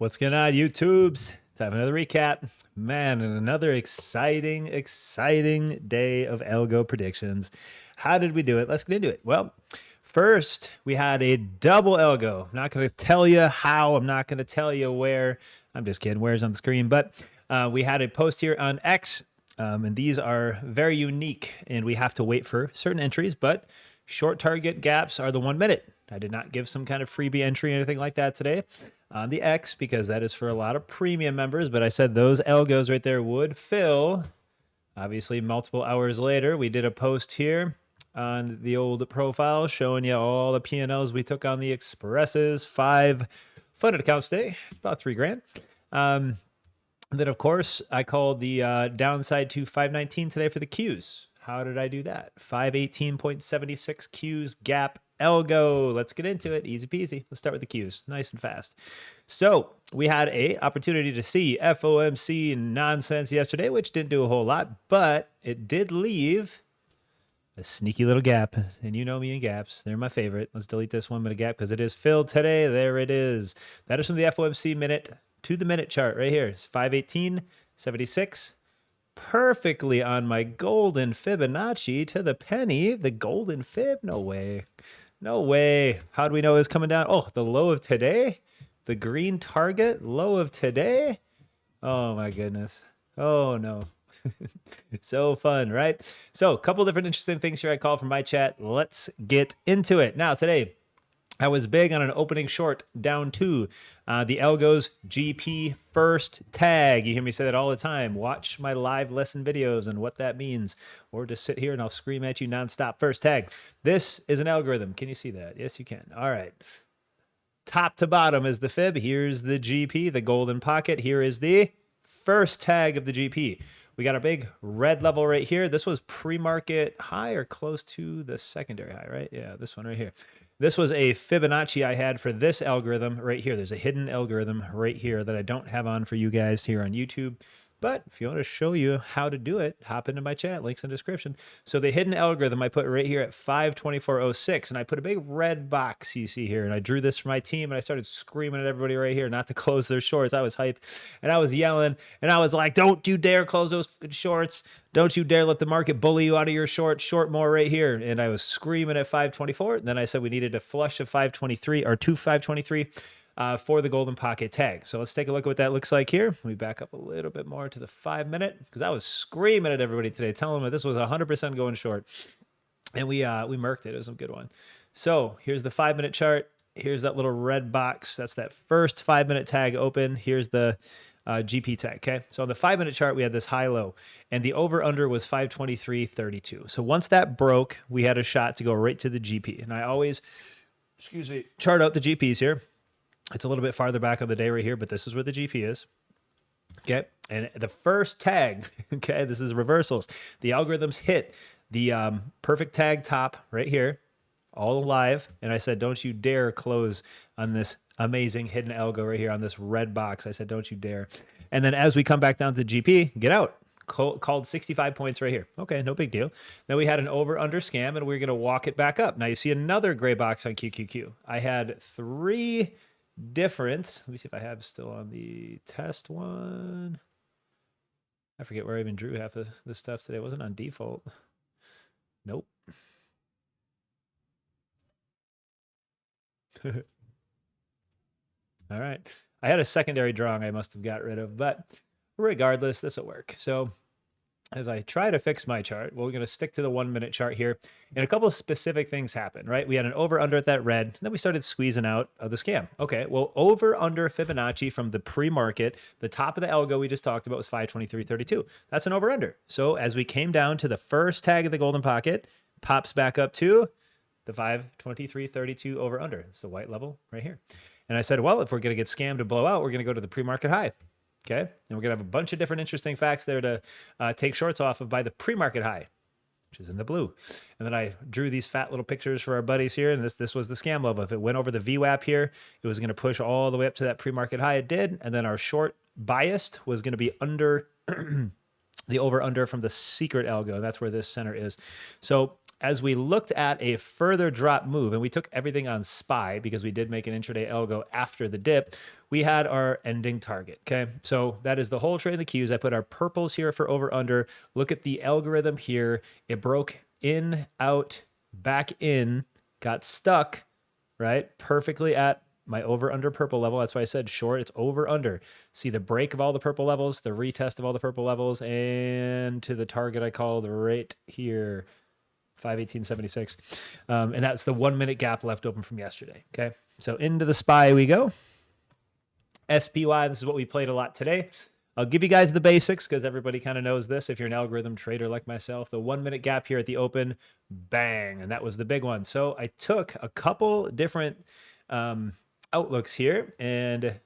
What's going on, YouTubes? Time for another recap. Man, and another exciting day of Algo predictions. How did we do it? Let's get into it. Well, first, we had a double Algo. I'm not going to tell you how. I'm not going to tell you where. I'm just kidding. Where's on the screen? But we had a post here on X, and these are very unique, and we have to wait for certain entries, but short target gaps are the 1 minute. I did not give some kind of freebie entry or anything like that today on the X because that is for a lot of premium members, but I said those algos right there would fill. Obviously, multiple hours later, we did a post here on the old profile showing you all the P&Ls we took on the expresses. 5 funded accounts today, about $3 grand. Then, of course, I called the downside to 519 today for the Qs. How did I do that? 518.76 Qs gap Algo. Let's get into it. Easy peasy. Let's start with the Qs. Nice and fast. So we had a opportunity to see FOMC nonsense yesterday, which didn't do a whole lot, but it did leave a sneaky little gap. And you know me and gaps. They're my favorite. Let's delete this 1 minute gap because it is filled today. There it is. That is from the FOMC minute to the minute chart right here. It's 518.76. Perfectly on my golden Fibonacci to the penny. The golden fib? No way. No way. How do we know it's coming down? Oh, the low of today? The green target low of today? Oh my goodness. Oh no. So fun, right? So a couple different interesting things here I call from my chat. Let's get into it. Now today, I was big on an opening short down to the Algo's GP first tag. You hear me say that all the time. Watch my live lesson videos and what that means. Or just sit here and I'll scream at you nonstop. First tag. This is an algorithm. Can you see that? Yes, you can. All right. Top to bottom is the fib. Here's the GP, the golden pocket. Here is the first tag of the GP. We got a big red level right here. This was pre-market high or close to the secondary high, right? Yeah, this one right here. This was a Fibonacci I had for this algorithm right here. There's a hidden algorithm right here that I don't have on for you guys here on YouTube. But if you want to show you how to do it, hop into my chat, links in the description. So the hidden algorithm I put right here at 524.06, and I put a big red box you see here, and I drew this for my team, and I started screaming at everybody right here not to close their shorts. I was hyped, and I was yelling, and I was like, don't you dare close those shorts. Don't you dare let the market bully you out of your shorts. Short more right here. And I was screaming at 524. And then I said we needed a flush of 523 or to 523. For the golden pocket tag. So let's take a look at what that looks like here. Let me back up a little bit more to the 5 minute because I was screaming at everybody today, telling them that this was 100% going short. And we merked it. It was a good one. So here's the 5 minute chart. Here's that little red box. That's that first 5 minute tag open. Here's the GP tag. Okay. So on the 5 minute chart, we had this high low and the over under was 523.32. So once that broke, we had a shot to go right to the GP. And I always, chart out the GPs here. It's a little bit farther back on the day right here, but this is where the GP is. Okay. And the first tag, okay, this is reversals. The algorithms hit the perfect tag top right here, all live. And I said, don't you dare close on this amazing hidden algo right here on this red box. I said, don't you dare. And then as we come back down to the GP, get out. Called 65 points right here. Okay, no big deal. Then we had an over-under scam, and we're going to walk it back up. Now you see another gray box on QQQ. I had 3 different. Let me see if I have still on the test one. I forget where I even drew half the stuff today. It wasn't on default. Nope. All right. I had a secondary drawing I must have got rid of, but regardless, this will work. So as I try to fix my chart, well, we're going to stick to the 1 minute chart here. And a couple of specific things happened, right? We had an over under at that red, and then we started squeezing out of the scam. Okay, well, over under Fibonacci from the pre-market, the top of the algo we just talked about was 523.32. That's an over under. So as we came down to the first tag of the golden pocket, pops back up to the 523.32 over under. It's the white level right here. And I said, well, if we're going to get scammed to blow out, we're going to go to the pre-market high. Okay, and we're going to have a bunch of different interesting facts there to take shorts off of by the pre-market high, which is in the blue. And then I drew these fat little pictures for our buddies here, and this was the scam level. If it went over the VWAP here, it was going to push all the way up to that pre-market high. It did, and then our short biased was going to be under the over-under from the secret algo. That's where this center is. So as we looked at a further drop move, and we took everything on SPY because we did make an intraday algo after the dip, we had our ending target. Okay, so that is the whole trade in the Qs. I put our purples here for over under. Look at the algorithm here. It broke in, out, back in, got stuck, right? Perfectly at my over under purple level. That's why I said short. It's over under. See the break of all the purple levels, the retest of all the purple levels, and to the target I called right here, 518.76. And that's the 1 minute gap left open from yesterday. Okay. So into the SPY we go. SPY, this is what we played a lot today. I'll give you guys the basics because everybody kind of knows this. If you're an algorithm trader like myself, the 1 minute gap here at the open, bang. And that was the big one. So I took a couple different outlooks here, and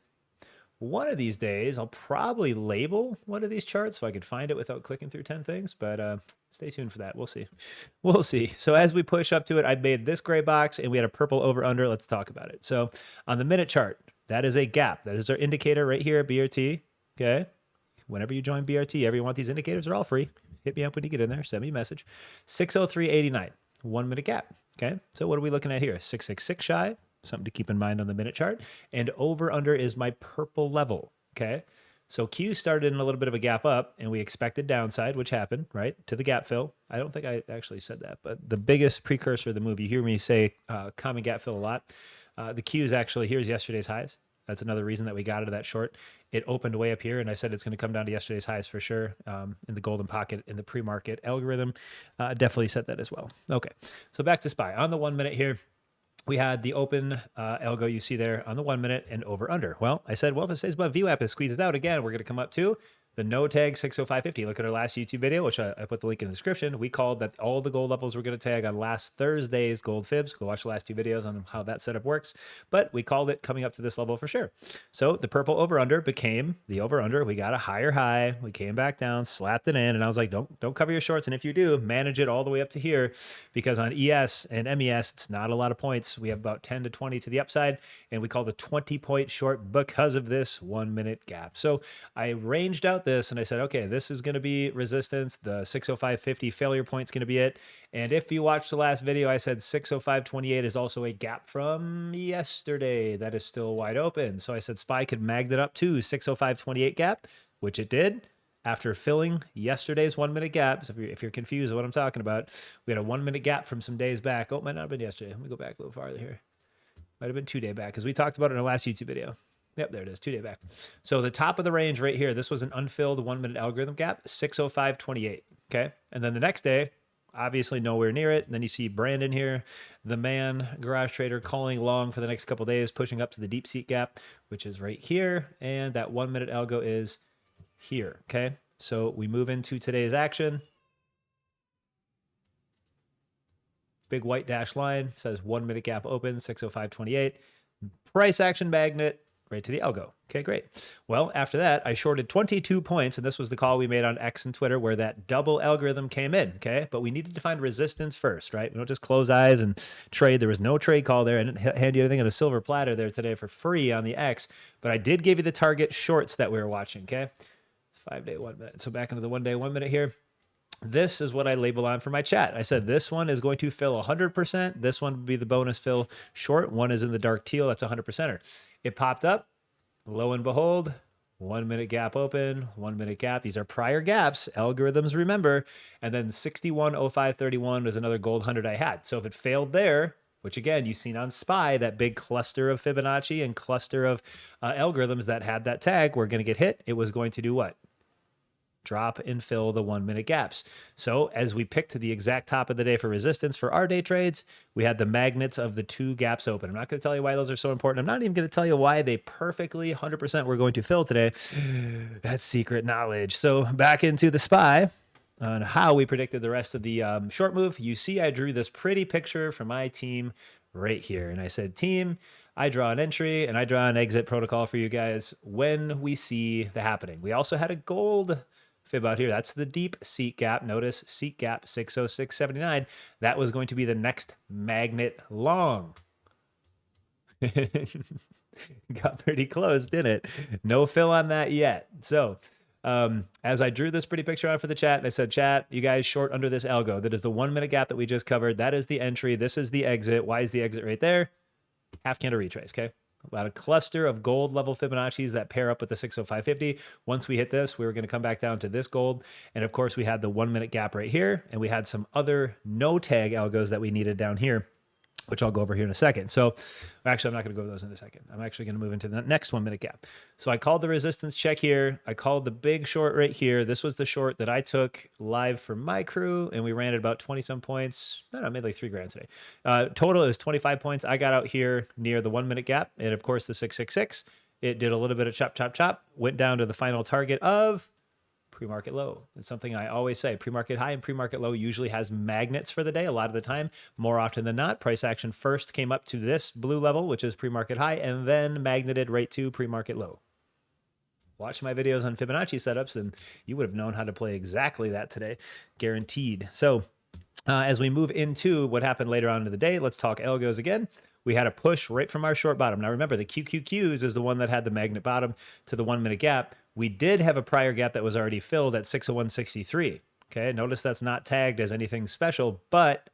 one of these days I'll probably label one of these charts so I could find it without clicking through 10 things, but stay tuned for that. We'll see. So as we push up to it, I made this gray box and we had a purple over under. Let's talk about it. So on the minute chart, that is a gap. That is our indicator right here at BRT. Okay, whenever you join BRT, ever you want these indicators, they're all free. Hit me up when you get in there, send me a message. 603.89, 1 minute gap. Okay, so what are we looking at here? 666 shy. Something to keep in mind on the minute chart. And over under is my purple level. Okay. So Q started in a little bit of a gap up and we expected downside, which happened, right? To the gap fill. I don't think I actually said that, but the biggest precursor of the move, you hear me say common gap fill a lot. The Q is actually, here's yesterday's highs. That's another reason that we got out of that short. It opened way up here, and I said it's going to come down to yesterday's highs for sure. In the golden pocket in the pre-market algorithm, definitely said that as well. Okay, so back to SPY. On the 1 minute here, we had the open algo you see there on the 1 minute and over under. Well, I said, well, if it stays above VWAP, it squeezes out again. We're going to come up to the no tag 605.50. Look at our last YouTube video, which I put the link in the description. We called that all the gold levels were going to tag on last Thursday's gold fibs. Go watch the last two videos on how that setup works. But we called it coming up to this level for sure. So the purple over under became the over under. We got a higher high. We came back down, slapped it in, and I was like, don't cover your shorts. And if you do, manage it all the way up to here, because on ES and MES, it's not a lot of points. We have about 10 to 20 to the upside, and we called a 20-point short because of this 1 minute gap. So I ranged out this and I said, okay, this is going to be resistance. The 605.50 failure point is going to be it. And if you watched the last video, I said 605.28 is also a gap from yesterday that is still wide open. So I said SPY could mag that up to 605.28 gap, which it did after filling yesterday's 1 minute gap. So if you're confused with what I'm talking about, we had a 1 minute gap from some days back. Oh, it might not have been yesterday. Let me go back a little farther here. Might have been 2 day back because we talked about it in our last YouTube video. Yep, there it is, 2 day back. So the top of the range right here, this was an unfilled 1 minute algorithm gap, 605.28. Okay. And then the next day, obviously nowhere near it. And then you see Brandon here, the man garage trader, calling long for the next couple of days, pushing up to the deep seat gap, which is right here. And that 1 minute algo is here. Okay. So we move into today's action. Big white dash line says 1 minute gap open, 605.28. Price action magnet right to the algo. Okay, great. Well, after that, I shorted 22 points, and this was the call we made on X and Twitter where that double algorithm came in, okay? But we needed to find resistance first, right? We don't just close eyes and trade. There was no trade call there. I didn't hand you anything on a silver platter there today for free on the X, but I did give you the target shorts that we were watching, okay? 5 day, 1 minute. So back into the 1 day, 1 minute here. This is what I label on for my chat. I said this one is going to fill 100%. This one would be the bonus fill short. One is in the dark teal. That's 100%er. It popped up. Lo and behold, 1 minute gap open, 1 minute gap. These are prior gaps. Algorithms remember. And then 61.0531 was another gold 100 I had. So if it failed there, which again, you've seen on SPY, that big cluster of Fibonacci and cluster of algorithms that had that tag were going to get hit. It was going to do what? Drop and fill the 1 minute gaps. So as we picked to the exact top of the day for resistance for our day trades, we had the magnets of the 2 gaps open. I'm not going to tell you why those are so important. I'm not even going to tell you why they perfectly 100% were going to fill today. That's secret knowledge. So back into the SPY on how we predicted the rest of the short move. You see, I drew this pretty picture for my team right here. And I said, team, I draw an entry and I draw an exit protocol for you guys when we see the happening. We also had a gold fib out here. That's the deep seat gap. Notice seat gap 606.79. That was going to be the next magnet long. Got pretty close, didn't it? No fill on that yet. So As I drew this pretty picture out for the chat, I said, chat, you guys short under this algo. That is the 1 minute gap that we just covered. That is the entry. This is the exit. Why is the exit right there? Half candle retrace, okay? About a cluster of gold level Fibonacci's that pair up with the 60550. Once we hit this, we were going to come back down to this gold. And of course, we had the 1 minute gap right here. And we had some other no tag algos that we needed down here, which I'll go over here in a second. So actually, I'm not going to go over those in a second. I'm actually going to move into the next 1 minute gap. So I called the resistance check here. I called the big short right here. This was the short that I took live for my crew, and we ran at about 20 some points. I don't know, I made like 3 grand today. Total is 25 points. I got out here near the 1 minute gap, and of course the 666. It did a little bit of chop, chop, chop, went down to the final target of pre-market low. It's something I always say. Pre-market high and pre-market low usually has magnets for the day a lot of the time. More often than not, price action first came up to this blue level, which is pre-market high, and then magneted right to pre-market low. Watch my videos on Fibonacci setups, and you would have known how to play exactly that today, guaranteed. So as we move into what happened later on in the day, let's talk algos again. We had a push right from our short bottom. Now remember, the QQQs is the one that had the magnet bottom to the 1 minute gap. We did have a prior gap that was already filled at 601.63. Okay, notice that's not tagged as anything special, but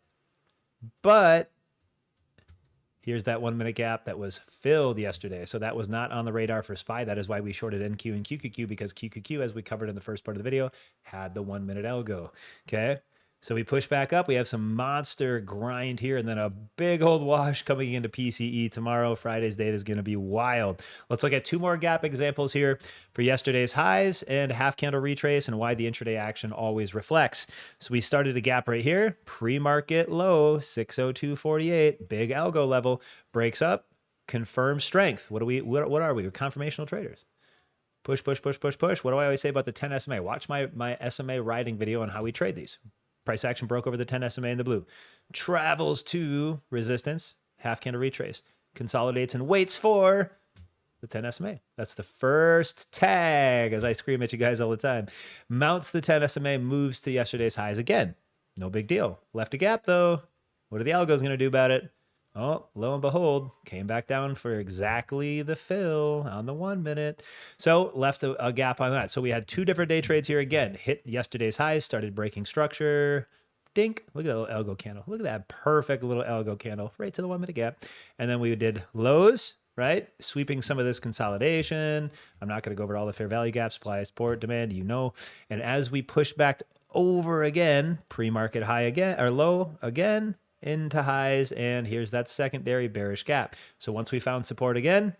here's that 1 minute gap that was filled yesterday. So that was not on the radar for SPY. That is why we shorted NQ and QQQ, because QQQ, as we covered in the first part of the video, had the 1 minute algo. Okay. So we push back up. We have some monster grind here, and then a big old wash coming into PCE tomorrow. Friday's data is going to be wild. Let's look at 2 more gap examples here for yesterday's highs and half candle retrace and why the intraday action always reflects. So we started a gap right here, pre-market low, 602.48, big algo level, breaks up, confirms strength. What are we? We're confirmational traders. Push, push, push, push, push. What do I always say about the 10 SMA? Watch my SMA riding video on how we trade these. Price action broke over the 10 SMA in the blue. Travels to resistance, half candle retrace. Consolidates and waits for the 10 SMA. That's the first tag, as I scream at you guys all the time. Mounts the 10 SMA, moves to yesterday's highs again. No big deal. Left a gap, though. What are the algos going to do about it? Oh, lo and behold, came back down for exactly the fill on the 1 minute. So left a gap on that. So we had 2 different day trades here again. Hit yesterday's highs, started breaking structure. Dink. Look at that little algo candle. Look at that perfect little algo candle right to the 1 minute gap. And then we did lows, right? Sweeping some of this consolidation. I'm not going to go over all the fair value gaps, supply, support, demand, you know. And as we push back over again, pre-market high again, or low again, into highs, and here's that secondary bearish gap. So once we found support again,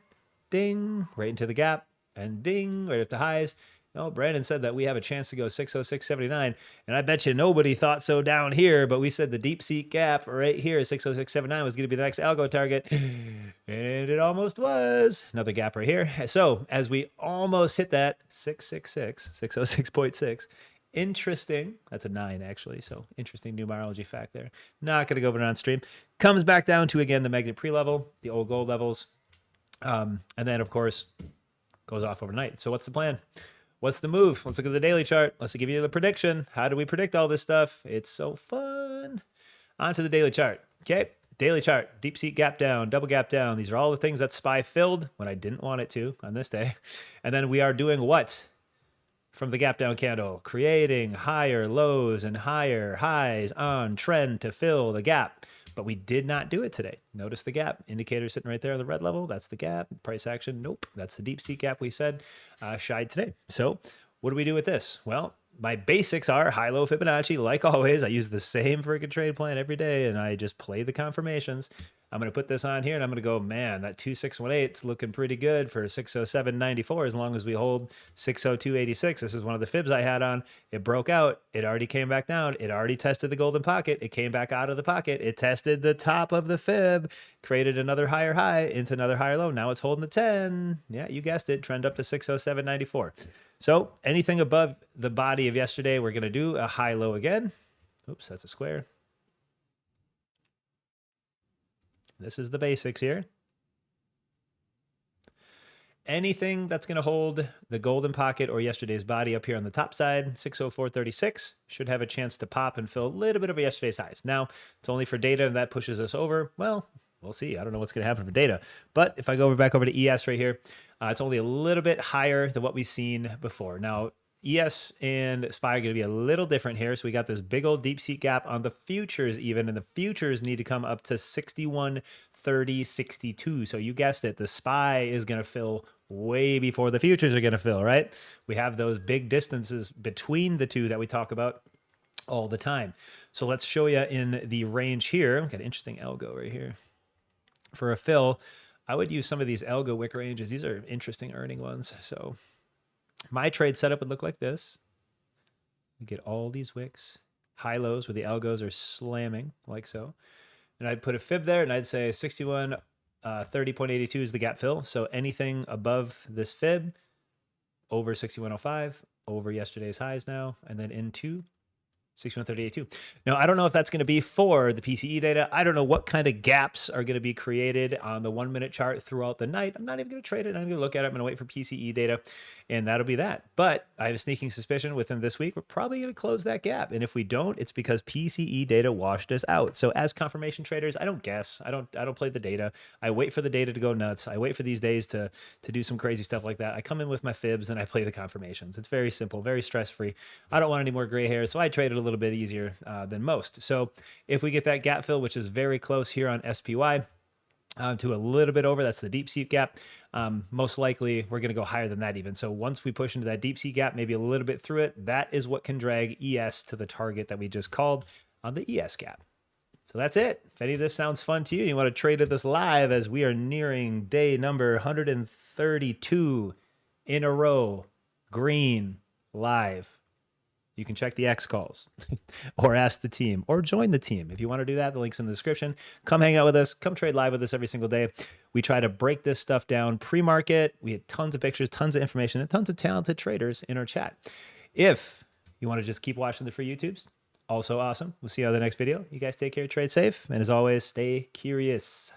ding, right into the gap, and ding, right at the highs. Oh, Brandon said that we have a chance to go 606.79, and I bet you nobody thought so down here, but we said the deep seat gap right here, 606.79, was going to be the next algo target, and it almost was. Another gap right here. So as we almost hit that 666, 606.6, interesting. That's a 9, actually. So interesting numerology fact there. Not going to go over it on stream. Comes back down to, again, the magnet pre-level, the old gold levels. And then, of course, goes off overnight. So what's the plan? What's the move? Let's look at the daily chart. Let's give you the prediction. How do we predict all this stuff? It's so fun. On to the daily chart. Okay. Daily chart. Deep seat gap down, double gap down. These are all the things that SPY filled when I didn't want it to on this day. And then we are doing what? From the gap down candle, creating higher lows and higher highs on trend to fill the gap. But we did not do it today. Notice the gap. Indicator sitting right there on the red level. That's the gap. Price action, nope. That's the deep seat gap we said shied today. So what do we do with this? Well, my basics are high-low Fibonacci. Like always, I use the same freaking trade plan every day, and I just play the confirmations. I'm going to put this on here, and I'm going to go, man, that 2618 is looking pretty good for 607.94 as long as we hold 602.86. This is one of the fibs I had on. It broke out. It already came back down. It already tested the golden pocket. It came back out of the pocket. It tested the top of the fib, created another higher high into another higher low. Now it's holding the 10. Yeah, you guessed it. Trend up to 607.94. So anything above the body of yesterday, we're going to do a high-low again. Oops, that's a square. This is the basics here. Anything that's going to hold the golden pocket or yesterday's body up here on the top side, 604.36, should have a chance to pop and fill a little bit of yesterday's highs. Now, it's only for data, and that pushes us over. Well, we'll see. I don't know what's going to happen for data. But if I go back over to ES right here, it's only a little bit higher than what we've seen before. Now, ES and SPY are going to be a little different here. So we got this big old deep seat gap on the futures even, and the futures need to come up to 61.30.62. So you guessed it, the SPY is going to fill way before the futures are going to fill, right? We have those big distances between the two that we talk about all the time. So let's show you in the range here. We've got an interesting algo right here. For a fill, I would use some of these algo wick ranges. These are interesting earning ones. So my trade setup would look like this. We get all these wicks, high lows where the algos are slamming like so. And I'd put a fib there and I'd say 61.30.82 is the gap fill. So anything above this fib, over 61.05, over yesterday's highs now, and then into 61.30.82. Now, I don't know if that's going to be for the PCE data. I don't know what kind of gaps are going to be created on the 1 minute chart throughout the night. I'm not even going to trade it. I'm going to look at it. I'm going to wait for PCE data, and that'll be that. But I have a sneaking suspicion within this week, we're probably going to close that gap. And if we don't, it's because PCE data washed us out. So as confirmation traders, I don't guess. I don't play the data. I wait for the data to go nuts. I wait for these days to do some crazy stuff like that. I come in with my fibs and I play the confirmations. It's very simple, very stress-free. I don't want any more gray hair, so I trade it a little bit easier than most. So if we get that gap fill, which is very close here on SPY, to a little bit over, that's the deep seat gap. Most likely we're going to go higher than that even. So once we push into that deep seat gap, maybe a little bit through it, that is what can drag ES to the target that we just called on the ES gap. So that's it. If any of this sounds fun to you, you want to trade with us live as we are nearing day number 132 in a row, green, live. You can check the X calls or ask the team or join the team. If you want to do that, the link's in the description. Come hang out with us. Come trade live with us every single day. We try to break this stuff down pre-market. We had tons of pictures, tons of information, and tons of talented traders in our chat. If you want to just keep watching the free YouTubes, also awesome. We'll see you on the next video. You guys take care, trade safe, and as always, stay curious.